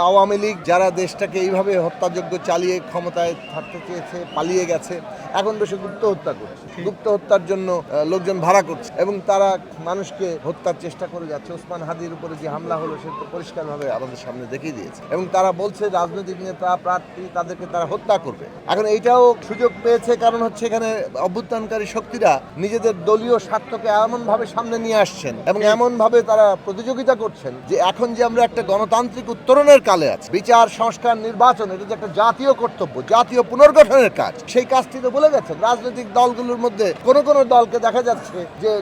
আওয়ামী লীগ যারা দেশটাকে এইভাবে হত্যাযজ্ঞ চালিয়ে ক্ষমতায় থাকতে চেয়েছে, পালিয়ে গেছে, এখন দেশে গুপ্ত হত্যা করছে। গুপ্ত হত্যার জন্য লোকজন ভাড়া করছে এবং তারা মানুষকে হত্যার চেষ্টা করে যাচ্ছে। ওসমান হাদির উপরে যে হামলা হলো সেটা তো পরিষ্কারভাবে আমাদের সামনে দেখিয়ে দিয়েছে এবং তারা বলছে রাজনৈতিক নেতা প্রার্থী তাদেরকে তারা হত্যা করবে। এখন এইটাও সুযোগ পেয়েছে, কারণ হচ্ছে এখানে অভ্যুত্থানকারী শক্তিরা নিজেদের দলীয় স্বার্থকে এমনভাবে সামনে নিয়ে আসছেন এবং এমনভাবে তারা প্রতিযোগিতা করছেন যে এখন যে আমরা একটা গণতান্ত্রিক উত্তরণের কালে আছি, বিচার, সংস্কার, নির্বাচন, এটা যে একটা জাতীয় কর্তব্য, জাতীয় পুনর্গঠনের কাজ, সেই কাজটি তো বলে গেছেন। রাজনৈতিক দলগুলোর মধ্যে কোন কোন দলকে দেখা যাচ্ছে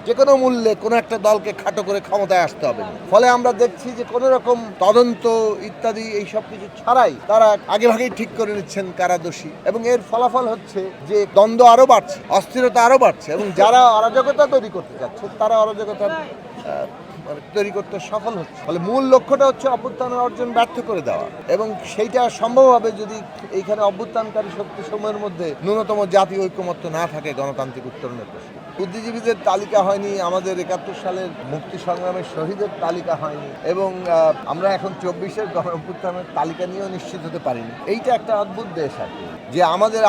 যে কোনো মূল্যে কোনো একটা দলকে খাটো করে ক্ষমতায় আসতে হবে। ফলে আমরা দেখছি যে কোনো রকম তদন্ত ইত্যাদি এই সব কিছু ছাড়াই তারা আগেভাগেই ঠিক করে নিচ্ছেন কারা দোষী এবং এর ফলাফল হচ্ছে যে দ্বন্দ্ব আরো বাড়ছে, অস্থিরতা আরো বাড়ছে এবং যারা অরাজকতা তৈরি করতে যাচ্ছে তারা অরাজকতা তৈরি করতে সফল হচ্ছে। ফলে মূল লক্ষ্যটা হচ্ছে অভ্যুত্থানের অর্জন ব্যর্থ করে দেওয়া এবং সেইটা সম্ভব হবে যদি এইখানে অভ্যুত্থানকারী শক্তি সময়ের মধ্যে ন্যূনতম জাতীয় ঐক্যমত্য না থাকে গণতান্ত্রিক উত্তরণের প্রশ্নে। বুদ্ধিজীবীদের তালিকা হয়নি, আমাদের ৭১ সালের মুক্তি সংগ্রামের শহীদের তালিকা হয়নি এবং আমরা এখন ২৪-এর গণ অভ্যুত্থানের তালিকা নিয়েও নিশ্চিত হতে পারিনি। এইটা একটা অদ্ভুত দেশ আর কি, যে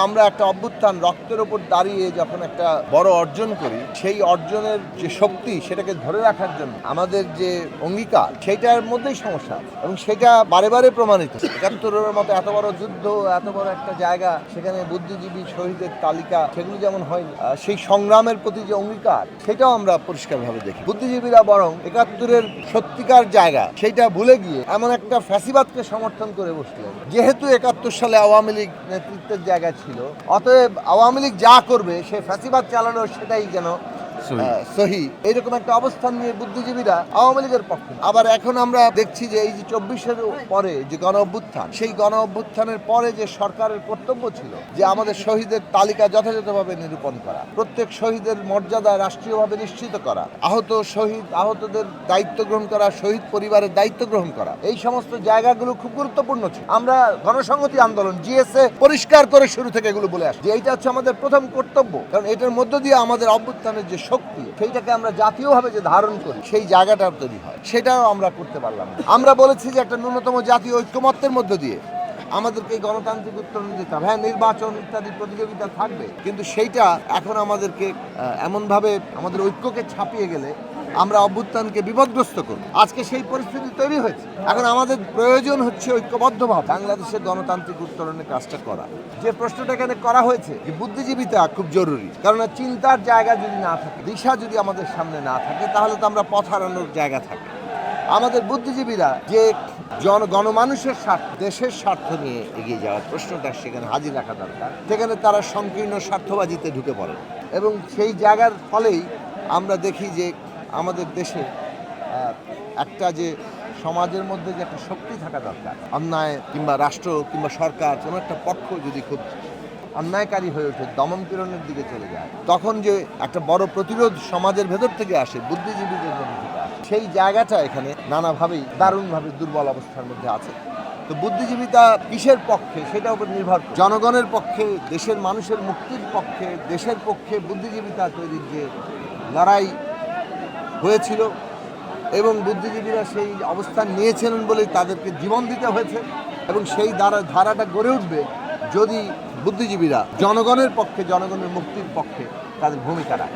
আমরা একটা অভ্যুত্থান রক্তের ওপর দাঁড়িয়ে যখন একটা বড় অর্জন করি, সেই অর্জনের যে শক্তি সেটাকে ধরে রাখার জন্য আমাদের যে অঙ্গীকার সেইটার মধ্যেই সমস্যা এবং সেটা বারে বারে প্রমাণিত। ৭১-এর মতো এত বড় যুদ্ধ, এত বড় একটা জায়গা, সেখানে বুদ্ধিজীবী শহীদের তালিকা সেগুলো যেমন হয়নি, সেই সংগ্রামের প্রতি যে অঙ্গীকার সেটাও আমরা পরিষ্কারভাবে দেখি। বুদ্ধিজীবীরা বরং ৭১-এর সত্যিকার জায়গা সেইটা ভুলে গিয়ে এমন একটা ফ্যাসিবাদকে সমর্থন করে বসলেন। যেহেতু ৭১ সালে আওয়ামী লীগ নেতৃত্বের জায়গা ছিল, অতএব আওয়ামী লীগ যা করবে সে ফ্যাসিবাদ চালানোর সেটাই যেন সহি, এইরকম একটা অবস্থান নিয়ে বুদ্ধিজীবীরা আওয়ামী লীগের পক্ষে। আবার এখন আমরা দেখছি যে এই যে ২৪-এর পরে যে গণ অভ্যুত্থান, সেই গণ অভ্যুত্থানের পরে যে সরকারের কর্তব্য ছিল যে আমাদের শহীদের তালিকা যথাযথভাবে নিরূপণ করা, প্রত্যেক শহীদের মর্যাদা রাষ্ট্রীয়ভাবে নিশ্চিত করা, আহতদের দায়িত্ব গ্রহণ করা, শহীদ পরিবারের দায়িত্ব গ্রহণ করা, এই সমস্ত জায়গাগুলো খুব গুরুত্বপূর্ণ ছিল। আমরা গণসংহতি আন্দোলন জিএসএ পরিষ্কার করে শুরু থেকে এগুলো বলে আসছি যে এইটা হচ্ছে আমাদের প্রথম কর্তব্য, কারণ এটার মধ্য দিয়ে আমাদের অভ্যুত্থানের যে শক্তি সেইটাকে আমরা জাতীয়ভাবে যে ধারণ করি সেই জায়গাটা তৈরি হয়, সেটাও আমরা করতে পারলাম। আমরা বলেছি যে একটা ন্যূনতম জাতীয় ঐক্যমত্যের মধ্য দিয়ে আমাদেরকে এই গণতান্ত্রিক উত্তরণ দিতে হবে। হ্যাঁ, নির্বাচন ইত্যাদি প্রতিযোগিতা থাকবে, কিন্তু সেইটা এখন আমাদেরকে এমনভাবে আমাদের ঐক্যকে ছাপিয়ে গেলে আমরা অভ্যুত্থানকে বিপদগ্রস্ত করব। আজকে সেই পরিস্থিতি তৈরি হয়েছে। এখন আমাদের প্রয়োজন হচ্ছে ঐক্যবদ্ধভাবে বাংলাদেশের গণতান্ত্রিক উত্তরণের কাজটা করা। যে প্রশ্নটা এখানে করা হয়েছে যে বুদ্ধিজীবিতা খুব জরুরি, কারণ চিন্তার জায়গা যদি না থাকে, দিশা যদি আমাদের সামনে না থাকে, তাহলে তো আমরা পথ হারানোর জায়গা থাকে। আমাদের বুদ্ধিজীবীরা যে গণমানুষের স্বার্থ, দেশের স্বার্থ নিয়ে এগিয়ে যাওয়ার প্রশ্নটা সেখানে হাজির রাখা দরকার। সেখানে তারা সংকীর্ণ স্বার্থবাজিতে ঢুকে পড়ে এবং সেই জায়গার ফলেই আমরা দেখি যে আমাদের দেশে একটা যে সমাজের মধ্যে যে একটা শক্তি থাকা দরকার, অন্যায় কিংবা রাষ্ট্র কিংবা সরকার কোনো একটা পক্ষ যদি খুব অন্যায়কারী হয়ে ওঠে, দমন পীড়নের দিকে চলে যায়, তখন যে একটা বড় প্রতিরোধ সমাজের ভেতর থেকে আসে, বুদ্ধিজীবীদের মধ্যে থেকে আসে, সেই জায়গাটা এখানে নানাভাবেই দারুণভাবে দুর্বল অবস্থার মধ্যে আছে। তো বুদ্ধিজীবিতা কিসের পক্ষে সেটার উপর নির্ভর করে। জনগণের পক্ষে, দেশের মানুষের মুক্তির পক্ষে, দেশের পক্ষে বুদ্ধিজীবিতা তৈরির যে লড়াই হয়েছিল এবং বুদ্ধিজীবীরা সেই অবস্থান নিয়েছিলেন বলেই তাদেরকে জীবন দিতে হয়েছে এবং সেই ধারাটা গড়ে উঠবে যদি বুদ্ধিজীবীরা জনগণের পক্ষে, জনগণের মুক্তির পক্ষে তাদের ভূমিকা রাখে।